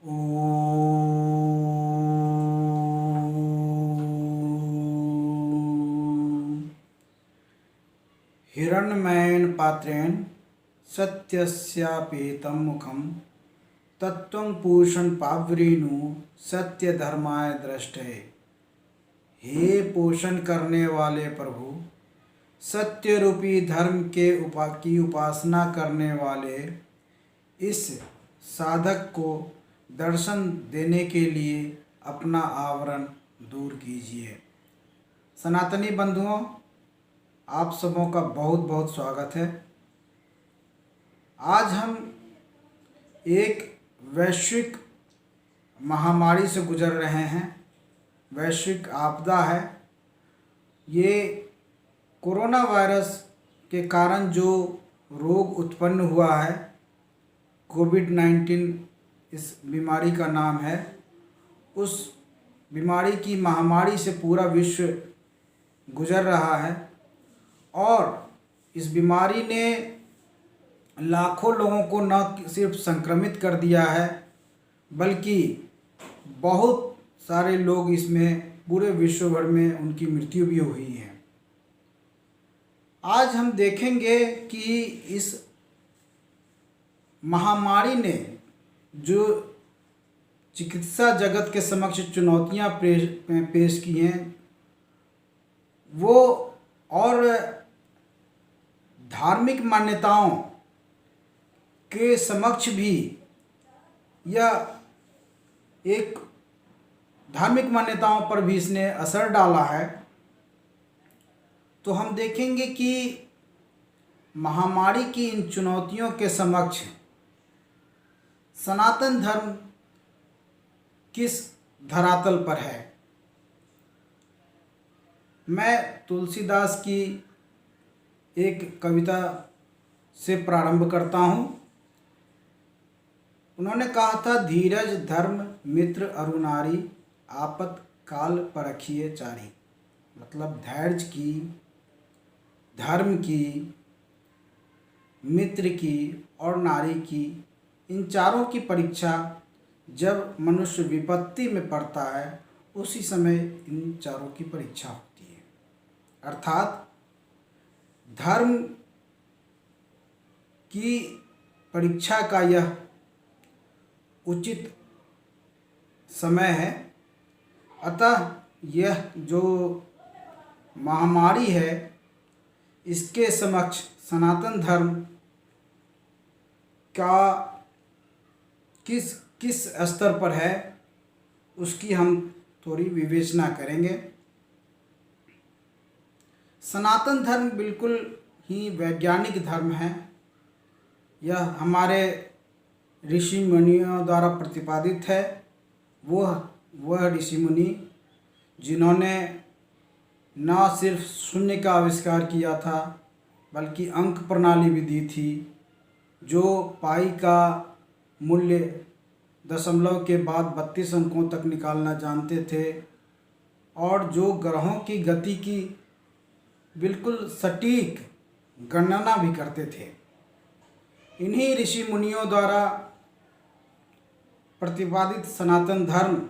ॐ हिरण्मयेन पात्रेण सत्यस्यापेतं मुखं तत्त्वं पूषण पावृणु सत्यधर्माय दृष्टये। हे पोषण करने वाले प्रभु, सत्य रूपी धर्म की उपासना करने वाले इस साधक को दर्शन देने के लिए अपना आवरण दूर कीजिए। सनातनी बंधुओं, आप सबों का बहुत बहुत स्वागत है। आज हम एक वैश्विक महामारी से गुजर रहे हैं। वैश्विक आपदा है। ये कोरोना वायरस के कारण जो रोग उत्पन्न हुआ है, कोविड-19 इस बीमारी का नाम है। उस बीमारी की महामारी से पूरा विश्व गुजर रहा है और इस बीमारी ने लाखों लोगों को न सिर्फ संक्रमित कर दिया है, बल्कि बहुत सारे लोग इसमें पूरे विश्व भर में उनकी मृत्यु भी हुई है। आज हम देखेंगे कि इस महामारी ने जो चिकित्सा जगत के समक्ष चुनौतियां पेश की हैं, वो और धार्मिक मान्यताओं के समक्ष भी यह एक धार्मिक मान्यताओं पर भी इसने असर डाला है। तो हम देखेंगे कि महामारी की इन चुनौतियों के समक्ष सनातन धर्म किस धरातल पर है। मैं तुलसीदास की एक कविता से प्रारंभ करता हूँ। उन्होंने कहा था, धीरज धर्म मित्र अरु नारी, आपत काल परखिए चारी। मतलब धैर्य की, धर्म की, मित्र की और नारी की, इन चारों की परीक्षा जब मनुष्य विपत्ति में पड़ता है, उसी समय इन चारों की परीक्षा होती है। अर्थात धर्म की परीक्षा का यह उचित समय है। अतः यह जो महामारी है, इसके समक्ष सनातन धर्म का किस स्तर पर है, उसकी हम थोड़ी विवेचना करेंगे। सनातन धर्म बिल्कुल ही वैज्ञानिक धर्म है। यह हमारे ऋषि मुनियों द्वारा प्रतिपादित है। वह ऋषि मुनि जिन्होंने न सिर्फ शून्य का आविष्कार किया था, बल्कि अंक प्रणाली भी दी थी, जो पाई का मूल्य दशमलव के बाद 32 अंकों तक निकालना जानते थे, और जो ग्रहों की गति की बिल्कुल सटीक गणना भी करते थे। इन्हीं ऋषि मुनियों द्वारा प्रतिपादित सनातन धर्म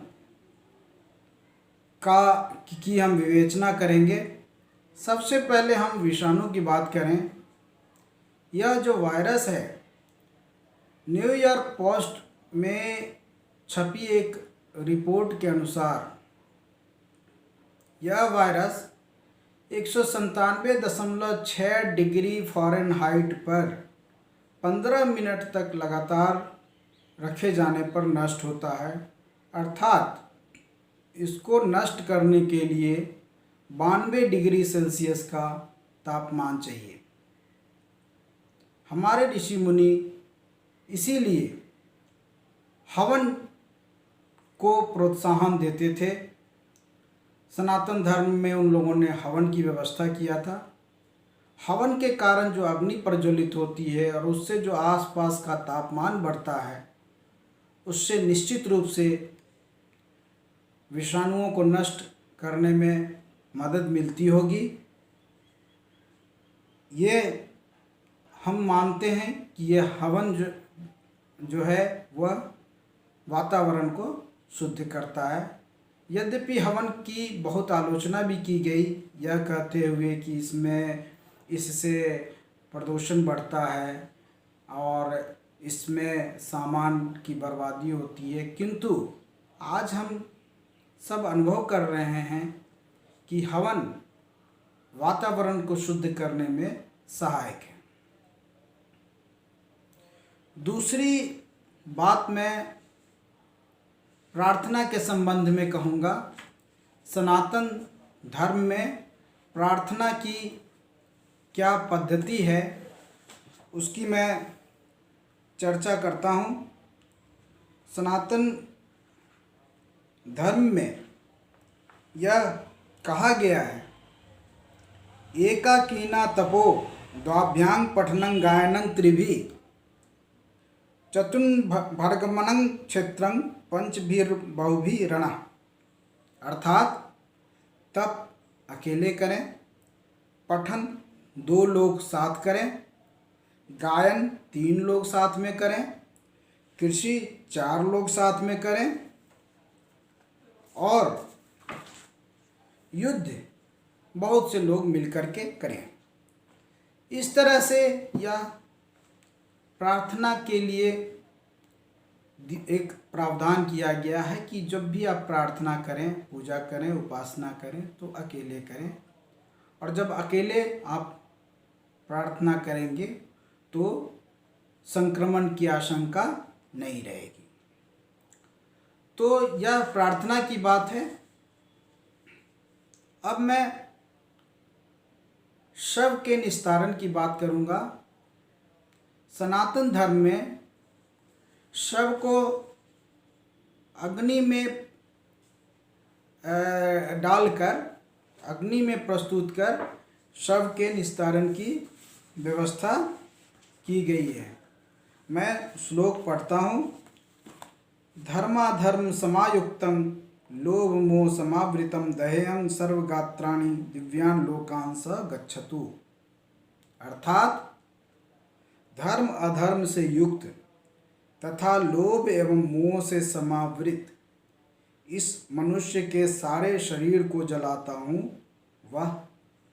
की हम विवेचना करेंगे। सबसे पहले हम विषाणु की बात करें। यह जो वायरस है, न्यूयॉर्क पोस्ट में छपी एक रिपोर्ट के अनुसार यह वायरस 197.6 डिग्री फ़ारेनहाइट पर 15 मिनट तक लगातार रखे जाने पर नष्ट होता है। अर्थात इसको नष्ट करने के लिए 92 डिग्री सेल्सियस का तापमान चाहिए। हमारे ऋषि मुनि इसीलिए हवन को प्रोत्साहन देते थे। सनातन धर्म में उन लोगों ने हवन की व्यवस्था किया था। हवन के कारण जो अग्नि प्रज्वलित होती है और उससे जो आसपास का तापमान बढ़ता है, उससे निश्चित रूप से विषाणुओं को नष्ट करने में मदद मिलती होगी। ये हम मानते हैं कि यह हवन जो है वह वातावरण को शुद्ध करता है। यद्यपि हवन की बहुत आलोचना भी की गई, यह कहते हुए कि इससे प्रदूषण बढ़ता है और इसमें सामान की बर्बादी होती है, किंतु आज हम सब अनुभव कर रहे हैं कि हवन वातावरण को शुद्ध करने में सहायक है। दूसरी बात मैं प्रार्थना के संबंध में कहूँगा। सनातन धर्म में प्रार्थना की क्या पद्धति है उसकी मैं चर्चा करता हूँ। सनातन धर्म में यह कहा गया है, एकाकीना तपो द्वाभ्यां पठनं गायनं त्रिभिः चतुर्भर्गमनं क्षेत्रं पंचभिर्बहुभिः रणः। अर्थात तप अकेले करें, पठन 2 लोग साथ करें, गायन 3 लोग साथ में करें, कृषि 4 लोग साथ में करें और युद्ध बहुत से लोग मिलकर के करें। इस तरह से यह प्रार्थना के लिए एक प्रावधान किया गया है कि जब भी आप प्रार्थना करें, पूजा करें, उपासना करें तो अकेले करें, और जब अकेले आप प्रार्थना करेंगे तो संक्रमण की आशंका नहीं रहेगी। तो यह प्रार्थना की बात है। अब मैं शव के निस्तारण की बात करूंगा। सनातन धर्म में शव को अग्नि में डालकर, अग्नि में प्रस्तुत कर शव के निस्तारण की व्यवस्था की गई है। मैं श्लोक पढ़ता हूँ। धर्माधर्म समायुक्तं लोभ मोह समावृतं दहेयं सर्वगात्राणि दिव्यान लोकान् स गच्छतु। अर्थात धर्म अधर्म से युक्त तथा लोभ एवं मोह से समावृत इस मनुष्य के सारे शरीर को जलाता हूँ, वह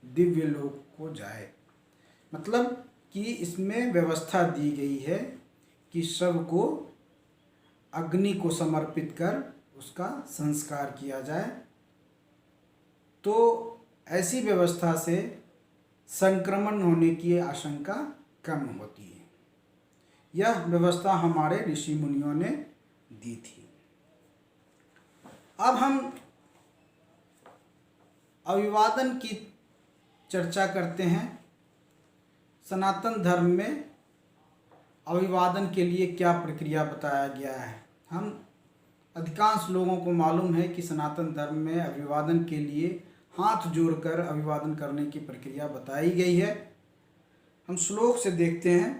दिव्य लोक को जाए। मतलब कि इसमें व्यवस्था दी गई है कि शव को अग्नि को समर्पित कर उसका संस्कार किया जाए। तो ऐसी व्यवस्था से संक्रमण होने की आशंका कम होती है। यह व्यवस्था हमारे ऋषि मुनियों ने दी थी। अब हम अभिवादन की चर्चा करते हैं। सनातन धर्म में अभिवादन के लिए क्या प्रक्रिया बताया गया है। हम अधिकांश लोगों को मालूम है कि सनातन धर्म में अभिवादन के लिए हाथ जोड़कर अभिवादन करने की प्रक्रिया बताई गई है। हम श्लोक से देखते हैं।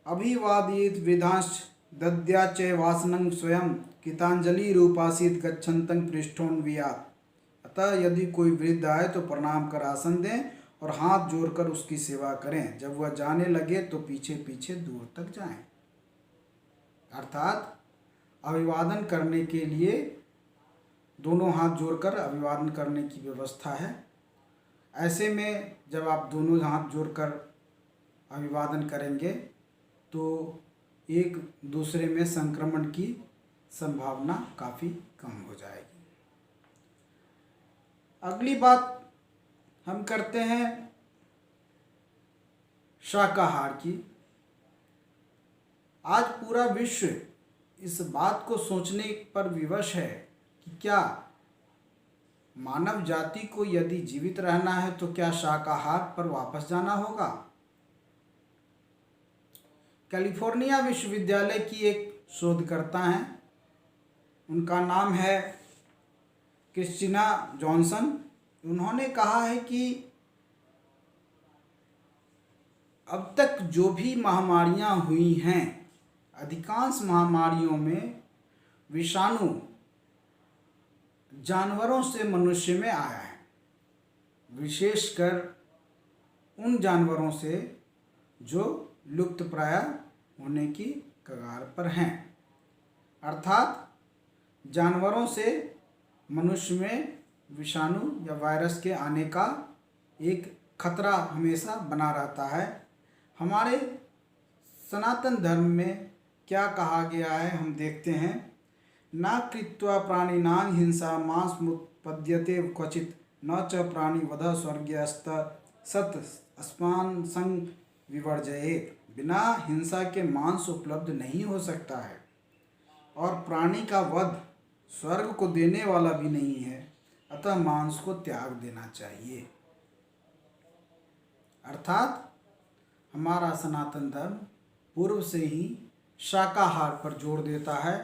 अभिवादयेत् वृद्धांश्च दद्या च वासनं स्वयं कृतांजलि रूपासीत गच्छन्तं पृष्ठोन्वियात्। अतः यदि कोई वृद्ध आए तो प्रणाम कर आसन दें और हाथ जोड़कर उसकी सेवा करें। जब वह जाने लगे तो पीछे पीछे दूर तक जाएं। अर्थात अभिवादन करने के लिए दोनों हाथ जोड़कर अभिवादन करने की व्यवस्था है। ऐसे में जब आप दोनों हाथ जोड़कर अभिवादन करेंगे तो एक दूसरे में संक्रमण की संभावना काफ़ी कम हो जाएगी। अगली बात हम करते हैं शाकाहार की। आज पूरा विश्व इस बात को सोचने पर विवश है कि क्या मानव जाति को यदि जीवित रहना है तो क्या शाकाहार पर वापस जाना होगा। कैलिफोर्निया विश्वविद्यालय की एक शोधकर्ता हैं, उनका नाम है क्रिस्टीना जॉनसन। उन्होंने कहा है कि अब तक जो भी महामारियां हुई हैं, अधिकांश महामारियों में विषाणु जानवरों से मनुष्य में आया है, विशेषकर उन जानवरों से जो लुप्तप्राय होने की कगार पर हैं। अर्थात जानवरों से मनुष्य में विषाणु या वायरस के आने का एक खतरा हमेशा बना रहता है। हमारे सनातन धर्म में क्या कहा गया है हम देखते हैं। न कृत्वा प्राणिनां हिंसा मांसमुत्पद्यते क्वचित न च प्राणिवध स्वर्गीयस्त सत अस्मान संग विवर्जयेत। बिना हिंसा के मांस उपलब्ध नहीं हो सकता है और प्राणी का वध स्वर्ग को देने वाला भी नहीं है, अतः मांस को त्याग देना चाहिए। अर्थात हमारा सनातन धर्म पूर्व से ही शाकाहार पर जोर देता है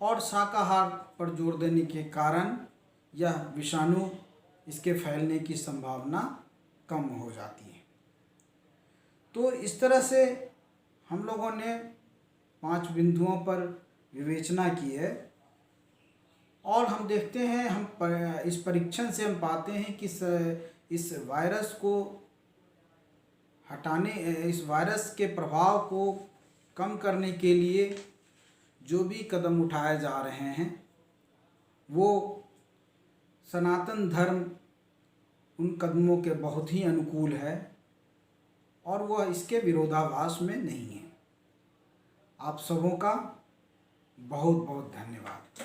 और शाकाहार पर जोर देने के कारण यह विषाणु इसके फैलने की संभावना कम हो जाती है। तो इस तरह से हम लोगों ने 5 बिंदुओं पर विवेचना की है और हम देखते हैं, हम इस परीक्षण से हम पाते हैं कि इस वायरस को हटाने, इस वायरस के प्रभाव को कम करने के लिए जो भी कदम उठाए जा रहे हैं वो सनातन धर्म उन कदमों के बहुत ही अनुकूल है और वह इसके विरोधाभास में नहीं है। आप सबों का बहुत बहुत धन्यवाद।